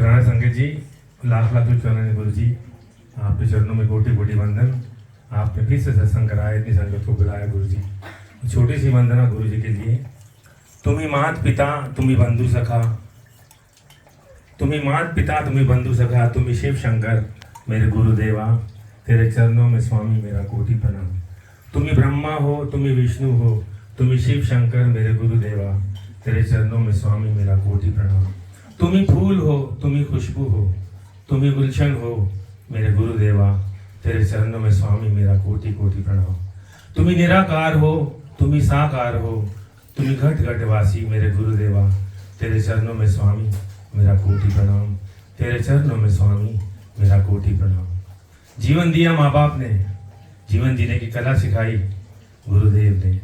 पुराने संगत जी, लाख लाख चरण गुरु जी, आपके चरणों में कोटि कोटि वंदन। आपने फिर से सत्संग कराया, इतनी संगत को बुलाया गुरु जी। छोटी सी वंदना गुरु जी के लिए। तुम ही मात पिता, तुम ही बंधु सखा, तुम ही मात पिता, तुम ही बंधु सखा, तुम ही शिव शंकर मेरे गुरुदेवा, तेरे चरणों में स्वामी मेरा कोटि प्रणाम। तुम ही ब्रह्मा हो, तुम ही विष्णु हो, तुम ही शिव शंकर मेरे गुरुदेवा, तेरे चरणों में स्वामी मेरा कोटि प्रणाम। तुम ही फूल हो, तुम ही खुशबू हो, तुम ही गुलशन हो मेरे गुरुदेवा, तेरे चरणों में स्वामी मेरा कोटि कोटि प्रणाम। तुम ही निराकार हो, तुम ही साकार हो, तुम ही घट घट वासी मेरे गुरुदेवा, तेरे चरणों में स्वामी मेरा कोटि प्रणाम। तेरे चरणों में स्वामी मेरा कोटि प्रणाम। जीवन दिया माँ बाप ने, जीवन जीने की कला सिखाई गुरुदेव ने,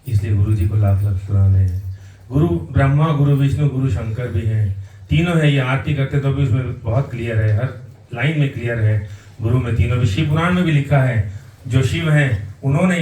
इसलिए गुरु जी को लाख लाख शुक्राने हैं। गुरु ब्रह्मा, गुरु विष्णु, गुरु शंकर भी हैं, तीनों है। ये आरती करते तो भी उसमें बहुत क्लियर है, हर लाइन में क्लियर है। गुरु में तीनों भी, शिव पुराण में भी लिखा है, जो शिव हैं उन्होंने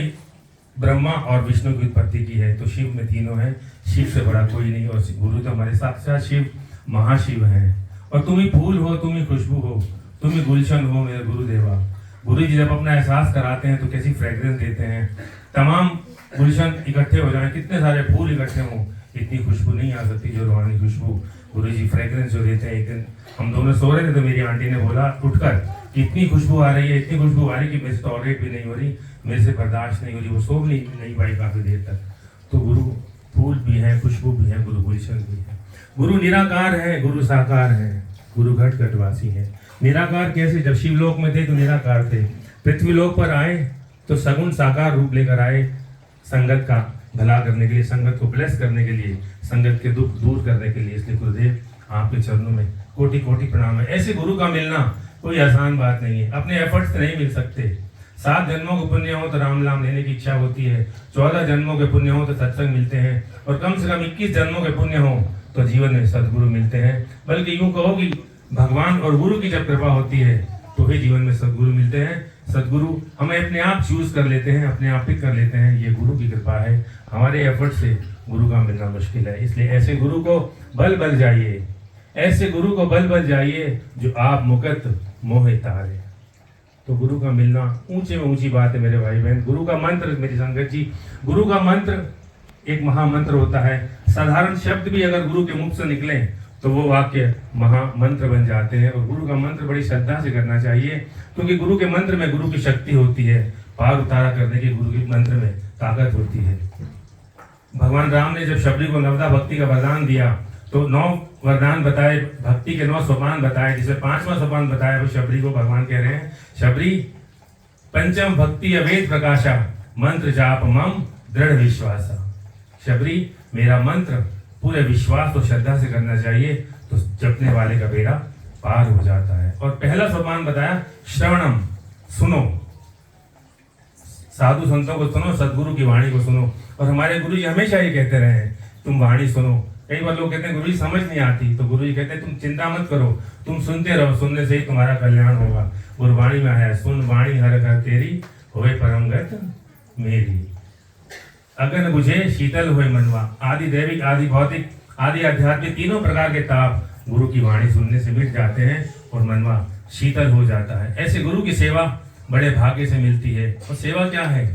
ब्रह्मा और विष्णु की उत्पत्ति की है, तो शिव में तीनों हैं, शिव से बड़ा कोई नहीं। और गुरु तो हमारे साक्षात शिव महाशिव हैं। और तुम ही फूल हो, तुम ही खुशबू हो, तुम ही गुलशन हो मेरे गुरुदेवा। गुरु जी जब अपना एहसास कराते हैं तो कैसी फ्रेग्रेंस देते हैं। तमाम गुलशन इकट्ठे हो जाएं, कितने सारे फूल इकट्ठे हों, इतनी खुशबू नहीं आ सकती जो रूहानी खुशबू गुरु जी फ्रेग्रेंस जो देते हैं। एक दिन हम दोनों सो रहे थे तो मेरी आंटी ने बोला उठकर, इतनी खुशबू आ रही है, इतनी खुशबू आ रही कि मेरे से टॉलरेट भी नहीं हो रही, मेरे से बर्दाश्त नहीं हो रही, वो सो भी नहीं पाई काफी देर तक। तो गुरु फूल भी है, खुशबू भी है, गुरु गुलशन भी है। गुरु निराकार है, गुरु साकार है, गुरु घट घटवासी है। निराकार कैसे? जब शिवलोक में थे तो निराकार थे, पृथ्वी लोक पर आए तो सगुण साकार रूप लेकर आए, संगत का भला करने के लिए, संगत को ब्लेस करने के लिए, संगत के दुख दूर करने के लिए। इसलिए गुरुदेव आपके चरणों में कोटि कोटि प्रणाम है। ऐसे गुरु का मिलना कोई आसान बात नहीं है, अपने एफर्ट्स से नहीं मिल सकते। 7 जन्मों के पुण्य हो तो राम नाम लेने की इच्छा होती है, 14 जन्मों के पुण्य हो तो सत्संग मिलते हैं, और कम से कम 21 जन्मों के पुण्य हो तो जीवन में सदगुरु मिलते हैं। बल्कि यूं कहो कि भगवान और गुरु की जब कृपा होती है तो ही जीवन में सदगुरु मिलते हैं। सदगुरु हमें अपने आप चूज कर लेते हैं, अपने आप पिक कर लेते हैं, ये गुरु की कृपा है। हमारे एफर्ट से गुरु का मिलना मुश्किल है, इसलिए ऐसे गुरु को बल बल जाइए, ऐसे गुरु को बल बल जाइए जो आप मुकत मोहे तारे। तो गुरु का मिलना ऊंचे में ऊंची बात है मेरे भाई बहन। गुरु का मंत्र, मेरी संगत जी, गुरु का मंत्र एक महामंत्र होता है। साधारण शब्द भी अगर गुरु के मुख से निकले तो वो वाक्य महामंत्र बन जाते हैं। और गुरु का मंत्र बड़ी श्रद्धा से करना चाहिए, क्योंकि गुरु के मंत्र में गुरु की शक्ति होती है, पार उतारा करने की गुरु के मंत्र में ताकत होती है। भगवान राम ने जब शबरी को नवदा भक्ति का वरदान दिया तो 9 वरदान बताए, भक्ति के 9 सोपान बताए, जिसमें 5वां सोपान बताया वो शबरी को भगवान कह रहे हैं, शबरी पंचम भक्ति अवेद प्रकाशा, मंत्र जाप मम दृढ़ विश्वासा। शबरी मेरा मंत्र पूरे विश्वास और श्रद्धा से करना चाहिए, तो जपने वाले का बेड़ा पार हो जाता है। और पहला सोपान बताया श्रवणम, सुनो, साधु संतों को सुनो, सदगुरु की वाणी को सुनो। और हमारे गुरु जी हमेशा ये कहते रहे हैं तुम वाणी सुनो। कई बार लोग कहते हैं गुरु जी समझ नहीं आती, तो गुरु जी कहते हैं तुम चिंता मत करो, तुम सुनते रहो, सुनने से ही तुम्हारा कल्याण होगा। गुरबाणी में आया, सुन वाणी हर घर तेरी, होए परम गत मेरी। अगन बुझे शीतल होए मनवा, आदि दैविक, आदि भौतिक, आदि आध्यात्मिक, तीनों प्रकार के ताप गुरु की वाणी सुनने से मिट जाते हैं और मनवा शीतल हो जाता है। ऐसे गुरु की सेवा बड़े भाग्य से मिलती है। और सेवा क्या है?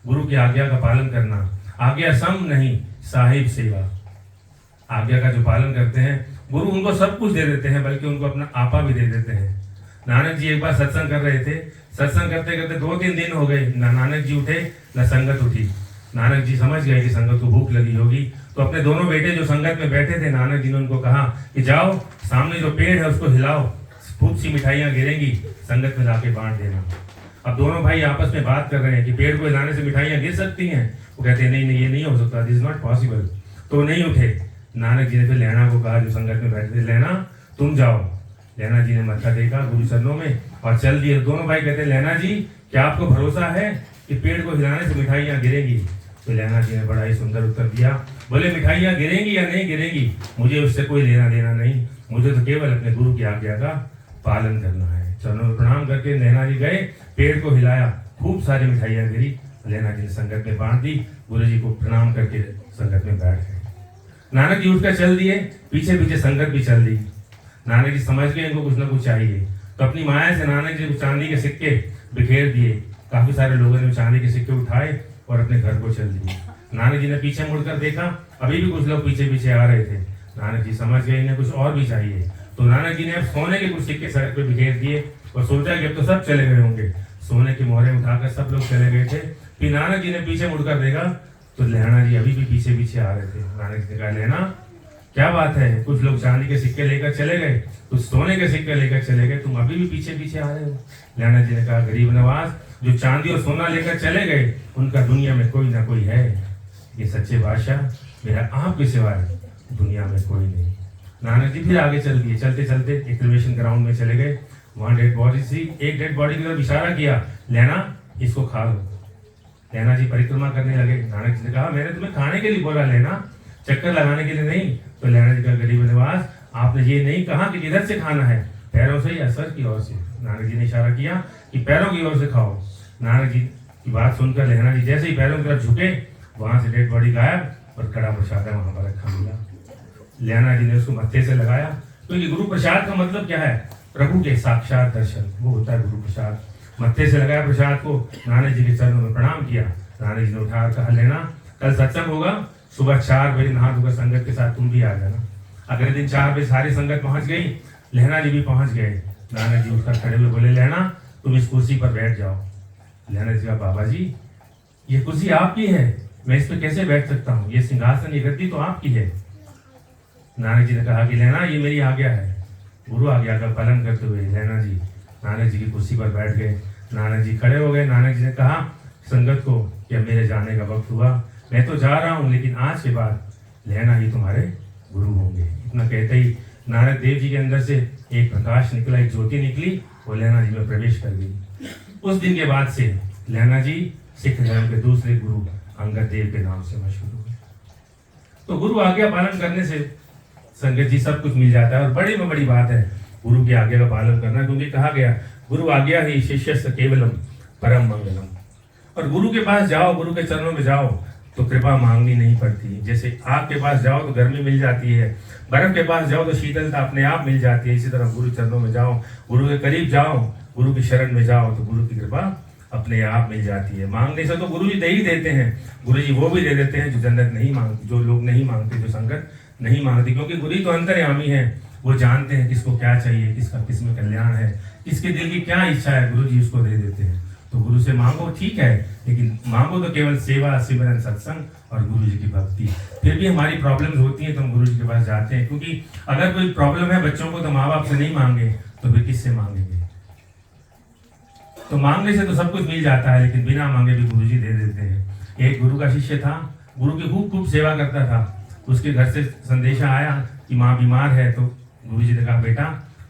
गुरु की आज्ञा का पालन करना। आज्ञा सम नहीं, साहिब सेवा। आज्ञा का जो पालन करते हैं गुरु उनको सब कुछ दे देते हैं, बल्कि उनको अपना आपा भी दे देते हैं। नानक जी एक बार सत्संग कर रहे थे, सत्संग करते करते 2-3 दिन हो गए, ना नानक जी उठे ना संगत उठी। नानक जी समझ गए कि संगत को भूख लगी होगी, तो अपने दोनों बेटे जो संगत में बैठे थे, नानक जी ने उनको कहा कि जाओ सामने जो पेड़ है उसको हिलाओ, खूब सी मिठाइयाँ गिरेंगी, संगत में लाके बांट देना। अब दोनों भाई आपस में बात कर रहे हैं कि पेड़ को हिलाने से मिठाइयाँ गिर सकती हैं। वो कहते हैं नहीं, ये नहीं हो सकता, दिस इज नॉट पॉसिबल। तो नहीं उठे। नानक जी ने फिर लैना को कहा जो संगत में बैठे थे, लैना तुम जाओ। लैना जी ने मत्था टेका गुरु चरणों में और चल दिए। दोनों भाई कहते हैं लैना जी क्या आपको भरोसा है कि पेड़ को हिलाने से मिठाइयाँ गिरेंगी? तो लैना जी ने बड़ा ही सुंदर उत्तर दिया, बोले मिठाइयाँ गिरेंगी या नहीं गिरेंगी, मुझे उससे कोई लेना देना नहीं, मुझे तो केवल अपने गुरु की आज्ञा का पालन करना है। चरणों में प्रणाम करके लैना जी गए, पेड़ को हिलाया, खूब सारी मिठाइयाँ गिरी। लैना जी ने संगत में बांट दी, गुरु जी को प्रणाम करके संगत में बैठ गए। नानक जी उठकर चल दिए, पीछे पीछे संगत भी चल दी। नानक जी समझ गए इनको कुछ ना कुछ चाहिए, तो अपनी माया से नानक जी चांदी के सिक्के बिखेर दिए। काफी सारे लोगों ने चांदी के सिक्के उठाए और अपने घर को चल दिए। नानक जी ने पीछे मुड़कर देखा, अभी भी कुछ लोग पीछे पीछे आ रहे थे। नानक जी समझ गए इन्हें कुछ और भी चाहिए, तो नानक जी ने अब सोने के कुछ सिक्के सड़क पे बिखेर दिए और सोचा कि अब तो सब चले गए होंगे। सोने की मोहरें उठाकर सब लोग चले गए थे। फिर नानक जी ने पीछे मुड़कर देखा तो लहणा जी अभी भी पीछे पीछे आ रहे थे। नानक जी ने कहा, लहणा क्या बात है, कुछ लोग चांदी के सिक्के लेकर चले गए, कुछ सोने के सिक्के लेकर चले गए, तुम अभी भी पीछे पीछे आ रहे हो। लहणा जी ने कहा, गरीब नवाज, जो चांदी और सोना लेकर चले गए उनका दुनिया में कोई ना कोई है, ये सच्चे बादशाह मेरा आपके सिवाय दुनिया में कोई नहीं। नानक जी फिर आगे चल दिए। चलते चलते एक क्रिमेशन ग्राउंड में चले गए। वहां डेड बॉडी थी। एक डेड बॉडी की तरफ इशारा किया, लहणा इसको खा लो। लहणा जी परिक्रमा करने लगे। नानक जी ने कहा, मैंने तुम्हें खाने के लिए बोला लहणा, चक्कर लगाने के लिए नहीं। तो लहणा जी का, गरीब निवास, आपने ये नहीं कहा कि किधर से खाना है, पैरों से या सर की ओर से। नानक जी ने इशारा किया कि पैरों की ओर से खाओ। नानक जी की बात सुनकर लहणा जी जैसे ही पैरों की तरफ झुके, वहां से डेड बॉडी गायब और कड़ा प्रसाद वहां पर रखा मिला। लहणा जी ने उसको मत्थे से लगाया, क्योंकि गुरु प्रसाद का मतलब क्या है, प्रभु के साक्षात दर्शन, वो होता है गुरु प्रसाद। मत्थे से लगाया प्रसाद को, नानक जी के चरणों में प्रणाम किया। नानक जी ने उठा कहा, लेना कल सत्संग होगा, सुबह 4 बजे नहा धोकर संगत के साथ तुम भी आ जाना। अगले दिन 4 बजे सारी संगत पहुंच गई, लहणा जी भी पहुंच गए। नानक जी उठकर खड़े हुए बोले, लहणा तुम इस कुर्सी पर बैठ जाओ। लहणा जी कहा, बाबा जी ये कुर्सी आपकी है, मैं इस पर कैसे बैठ सकता हूँ, ये सिंहासन ये गद्दी तो आपकी है। नानक जी ने कहा कि लहणा ये मेरी आज्ञा है। गुरु आज्ञा का पालन करते हुए लहणा जी नानक जी की कुर्सी पर बैठ गए। नानक जी खड़े हो गए। नानक जी ने कहा संगत को कि अब मेरे जाने का वक्त हुआ, मैं तो जा रहा हूँ, लेकिन आज के बाद लहणा ही तुम्हारे गुरु होंगे। इतना कहते ही नारद देव जी के अंदर से एक प्रकाश निकला, एक ज्योति निकली, वो लहणा जी में प्रवेश कर गई। उस दिन के बाद से लहणा जी सिख धर्म के दूसरे गुरु अंगद देव के नाम से मशहूर हुए। तो गुरु आज्ञा पालन करने से संगत जी सब कुछ मिल जाता है। और बड़ी में बड़ी बात है गुरु की आज्ञा का पालन करना, क्योंकि कहा गया गुरु आज्ञा ही शिष्य केवलम परम मंगलम। और गुरु के पास जाओ, गुरु के चरणों में जाओ तो कृपा मांगनी नहीं पड़ती। जैसे आग के पास जाओ तो गर्मी मिल जाती है, बर्फ के पास जाओ तो शीतलता अपने आप मिल जाती है। इसी तरह गुरु चरणों में जाओ, गुरु के करीब जाओ, गुरु की शरण में जाओ तो गुरु की कृपा अपने आप मिल जाती है। मांगने से तो गुरु जी दे ही देते हैं, गुरु जी वो भी दे देते हैं जो जन्नत नहीं मांगते, जो लोग नहीं मांगते, जो संगत नहीं मांगते, क्योंकि गुरु ही तो अंतर्यामी है। वो जानते हैं किसको क्या चाहिए, किसका किसमें कल्याण है, किसके दिल की क्या इच्छा है, गुरु जी उसको दे देते हैं। तो गुरु से मांगो ठीक है, लेकिन मांगो तो केवल सेवा, सिमरन, सत्संग और गुरु जी की भक्ति। फिर भी हमारी प्रॉब्लम्स होती हैं तो हम गुरु जी के पास जाते हैं, क्योंकि अगर कोई प्रॉब्लम है बच्चों को तो माँ बाप से नहीं मांगे तो फिर किससे मांगेंगे। तो मांगने से तो सब कुछ मिल जाता है, लेकिन बिना मांगे भी गुरु जी दे देते हैं। एक गुरु का शिष्य था, गुरु की खूब खूब सेवा करता था। उसके घर से संदेशा आया कि माँ बीमार है। तो गुरु जी ने कहा, बेटा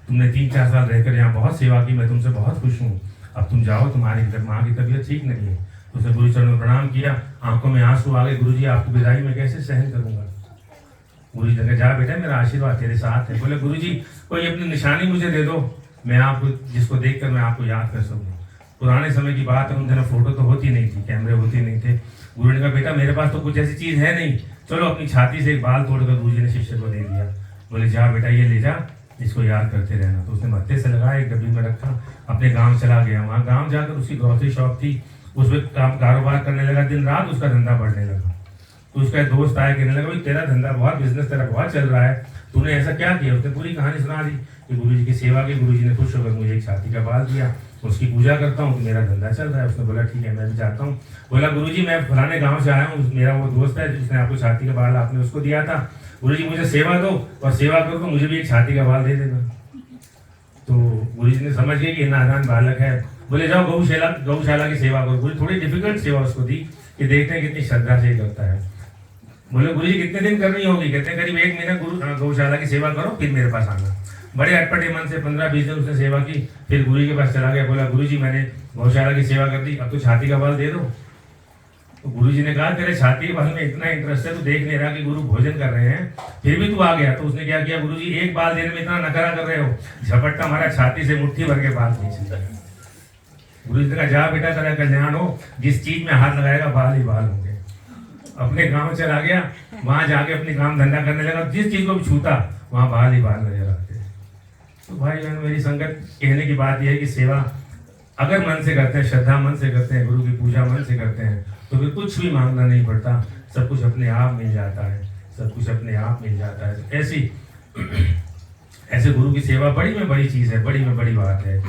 तुमने 3-4 साल रहकर यहाँ बहुत सेवा की, मैं तुमसे बहुत खुश हूँ, अब तुम जाओ, तुम्हारी माँ की तबीयत ठीक नहीं है। तो उसने गुरु चरणों में प्रणाम किया, आंखों में आंसू आ गए, गुरु जी आपकी विदाई में कैसे सहन करूंगा। गुरु जी ने कहा, जा बेटा मेरा आशीर्वाद तेरे साथ है। बोले, गुरु जी कोई अपनी निशानी मुझे दे दो, मैं आपको जिसको देखकर मैं आपको याद कर सकूँ। पुराने समय की बात है, उन दिनों फोटो तो होती नहीं थी, कैमरे होते नहीं थे। गुरु ने कहा, बेटा मेरे पास तो कुछ ऐसी चीज है नहीं, चलो अपनी छाती से एक बाल तोड़कर गुरु जी ने शिष्य को दे दिया। बोले, जा बेटा ये ले जा, इसको याद करते रहना। तो उसने मत्थे से लगाया, एक डब्बी में रखा, अपने गांव चला गया। वहां गांव जाकर उसकी ग्रोसरी शॉप थी, उसमें कारोबार करने लगा, दिन रात उसका धंधा बढ़ने लगा। तो उसका दोस्त आया, कहने लगा, भाई तेरा धंधा बहुत, बिजनेस तेरा बहुत चल रहा है, तूने ऐसा क्या किया। उसने पूरी कहानी सुना दी कि गुरु जी की सेवा की, गुरु जी ने खुश होकर मुझे एक छाती का बाल दिया, उसकी पूजा करता हूँ तो मेरा धंधा चल रहा है। उसने बोला, ठीक है मैं भी चाहता हूँ। बोला, गुरु जी मैं फलाने गाँव से आया हूँ, मेरा वो दोस्त है जिसने आपको छाती का बाल आपने उसको दिया था, गुरु जी मुझे सेवा दो और सेवा करो तो मुझे भी एक छाती का बाल दे देना। तो गुरु जी ने समझ गया कि नादान बालक है। बोले, जाओ गौशाला की सेवा करो। गुरु थोड़ी डिफिकल्ट सेवा उसको दी कि देखते हैं कितनी श्रद्धा से करता है। बोले, गुरु जी कितने दिन करनी होगी। कहते हैं करीब 1 महीना गुरु गौशाला की सेवा करो, फिर मेरे पास आना। बड़े अटपटे मन से 15-20 दिन उसने सेवा की, फिर गुरु जी के पास चला गया। बोला, गुरु जी मैंने गौशाला की सेवा कर दी, अब तो छाती का बाल दे दो। तो गुरु जी ने कहा, तेरे छाती के बाल में इतना इंटरेस्ट है, तू देख नहीं रहा कि गुरु भोजन कर रहे हैं, फिर भी तू आ गया। तो उसने क्या किया, गुरु जी एक बाल देने में इतना नखरा कर रहे हो, झपट्टा हमारा छाती से मुट्ठी भर के बाल खींच लिया। गुरु जी ने कहा, जा बेटा तेरा कल्याण हो, जिस चीज में हाथ लगाएगा बाल ही बाल होंगे। अपने गाँव चला गया, वहां जाके अपने काम धंधा करने लगा, जिस चीज को भी छूता वहां बाल ही बाल नजर आते। तो भाई बहन मेरी संगत, कहने की बात यह है कि सेवा अगर मन से करते हैं, श्रद्धा मन से करते हैं, गुरु की पूजा मन से करते हैं, तो फिर कुछ भी मांगना नहीं पड़ता, सब कुछ अपने आप मिल जाता है, सब कुछ अपने आप मिल जाता है। तो ऐसे गुरु की सेवा बड़ी में बड़ी चीज़ है, बड़ी में बड़ी बात है।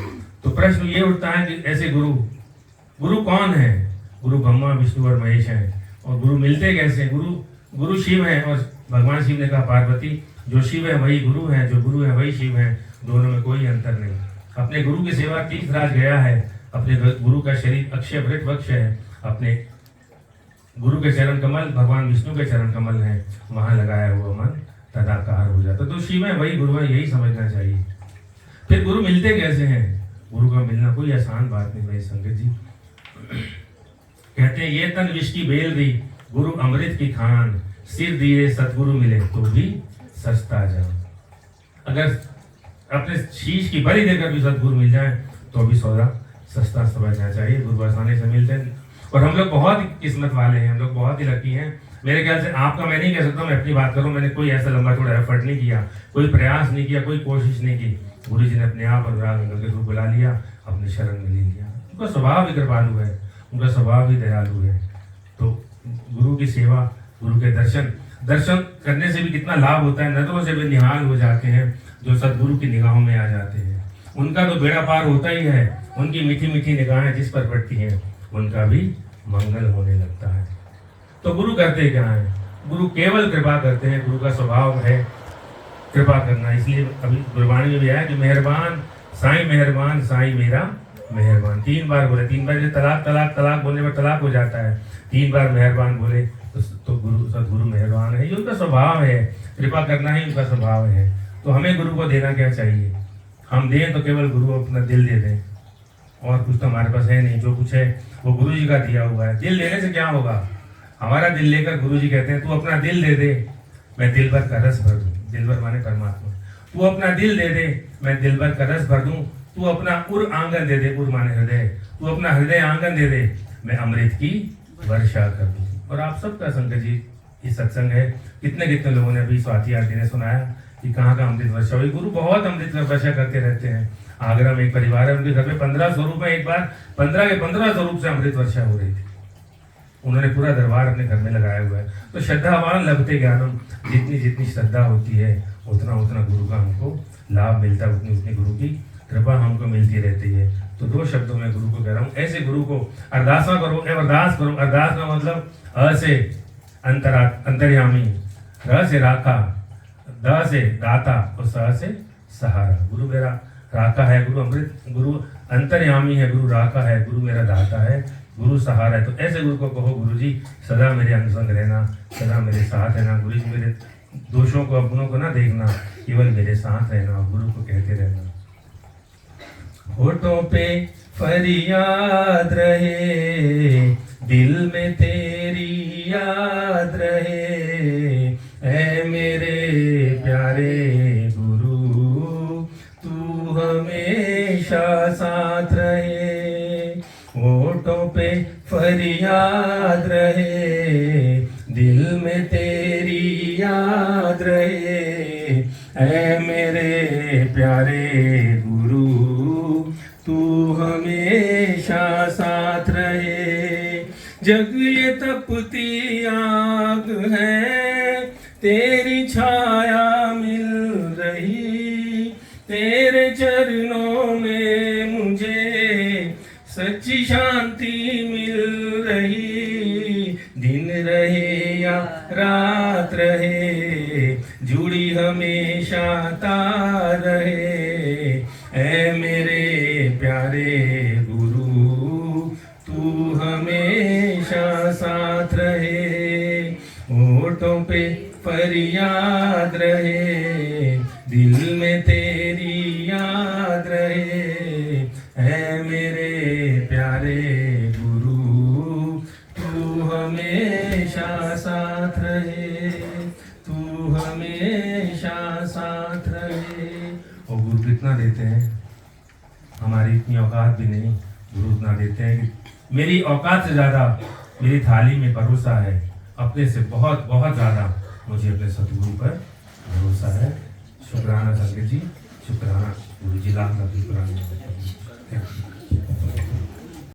तो प्रश्न ये उठता है कि ऐसे गुरु कौन है? गुरु ब्रह्मा विष्णु और महेश हैं। और गुरु मिलते कैसे? गुरु शिव हैं, और भगवान शिव ने कहा पार्वती, जो शिव है वही गुरु है, जो गुरु है वही शिव है, दोनों में कोई अंतर नहीं। अपने गुरु की सेवा तीर्थराज गया है, अपने गुरु का शरीर अक्षय वृत वक्ष है, अपने गुरु के चरण कमल भगवान विष्णु के चरण कमल हैं, वहां लगाया हुआ मन तदाकार हो जाता। तो शिव है वही गुरु है, यही समझना चाहिए। फिर गुरु मिलते कैसे हैं? गुरु का मिलना कोई आसान बात नहीं मेरी संगत जी। कहते हैं ये तन विष की बेल दी, गुरु अमृत की खान, सिर दिए सतगुरु मिले तो भी सस्ता जान। अगर अपने शीश की बलि देकर भी सतगुरु मिल जाए तो भी सौदा सस्ता समझना चाहिए। गुरु आसानी से मिलते हैं, और हम लोग बहुत किस्मत वाले हैं, हम लोग बहुत ही लकी हैं। मेरे ख्याल से आपका मैं नहीं कह सकता, मैं अपनी बात करूं, मैंने कोई ऐसा लंबा चौड़ा एफर्ट नहीं किया, कोई प्रयास नहीं किया, कोई कोशिश नहीं की। गुरु जी ने अपने आप अनुराग के रूप बुला लिया, अपने शरण में ले लिया। उनका स्वभाव भी कृपालु है, उनका स्वभाव भी दयालु है। तो गुरु की सेवा, गुरु के दर्शन करने से भी कितना लाभ होता है। नजरों से भी निहाल हो जाते हैं जो सदगुरु की निगाहों में आ जाते हैं। उनका तो बेड़ा पार होता ही है, उनकी मीठी मीठी निगाहें जिस पर पड़ती हैं उनका भी मंगल होने लगता है। तो गुरु करते क्या है? गुरु केवल कृपा करते हैं, गुरु का स्वभाव है कृपा करना। इसलिए अभी गुरबाणी में भी आया कि मेहरबान साईं मेरा मेहरबान। 3 बार बोले, 3 बार तलाक तलाक तलाक बोलने पर तलाक हो जाता है, 3 बार मेहरबान बोले तो गुरु सदगुरु मेहरबान है। ये उनका स्वभाव है, कृपा करना ही उनका स्वभाव है। तो हमें गुरु को देना क्या चाहिए? हम दें तो केवल गुरु को अपना दिल दे दें, और कुछ तो हमारे पास है नहीं। जो कुछ है वो गुरु जी का दिया हुआ है। दिल देने से क्या होगा? हमारा दिल लेकर गुरु जी कहते हैं तू अपना दिल दे दे, मैं दिल भर का रस भर दूं। दिल भर माने परमात्मा। तू अपना दिल दे दे, मैं दिल भर का रस भर दूं। तू अपना उर आंगन दे दे, उर माने हृदय, तू अपना हृदय आंगन दे दे, मैं अमृत की वर्षा कर दूं। और आप सबका संगत जी ये सत्संग है, कितने कितने लोगों ने अभी स्वाति आरती ने सुनाया कि कहाँ का अमृत वर्षा हुई। गुरु बहुत अमृत वर्षा करते रहते हैं। आगरा में एक परिवार है, उनके घर में 15 स्वरूप में एक बार 15 के 15 स्वरूप से अमृत वर्षा हो रही थी। उन्होंने पूरा दरबार अपने घर में लगाया हुआ है। तो श्रद्धावान लभते ज्ञानम, जितनी जितनी श्रद्धा होती है उतना उतना गुरु का हमको लाभ मिलता है, उतनी उतनी गुरु की कृपा हमको मिलती रहती है। तो 2 शब्दों में गुरु को कह रहा हूँ, ऐसे गुरु को अरदासा करो, अरदास करो। अरदास का मतलब अ से अंतर्यामी, र से राखा, द से दाता और स से सहारा। गुरु मेरा राखा है, गुरु अमृत, गुरु अंतर्यामी है, गुरु राखा है, गुरु मेरा दाता है, गुरु सहारा है। तो ऐसे गुरु को कहो, गुरु जी सदा मेरे अनुसंग रहना, सदा मेरे साथ रहना। गुरु जी मेरे दोषों को अपनों को ना देखना, केवल मेरे साथ रहना, और गुरु को कहते रहना। होठों पे फरियाद रहे, दिल में तेरी याद रहे, ऐ मेरे प्यारे गुरु तू हमेशा साथ रहे। होठों पे फरियाद रहे, दिल में तेरी याद रहे, ऐ मेरे प्यारे गुरु तू हमेशा साथ रहे। जग ये तपती आग है, तेरी छाया मिल रही, तेरे चरणों में मुझे सच्ची शांति मिल रही। दिन रहे या रात रहे, जुड़ी हमेशा तार रहे, ऐ मेरे प्यारे गुरु तू हमेशा साथ रहे। होठों पे फरियाद रहे, दिल में तेरी याद रहे, ऐ मेरे प्यारे गुरु तू हमेशा साथ रहे, तू हमेशा साथ रहे। और गुरु कितना देते हैं, हमारी इतनी औकात भी नहीं। गुरु इतना देते हैं कि मेरी औकात से ज़्यादा मेरी थाली में परोसा है, अपने से बहुत बहुत ज़्यादा मुझे अपने सतगुरु पर भरोसा है। शुक्राना संगत जी। शुक्राना गुरु जी, लाख लाख शुक्राना।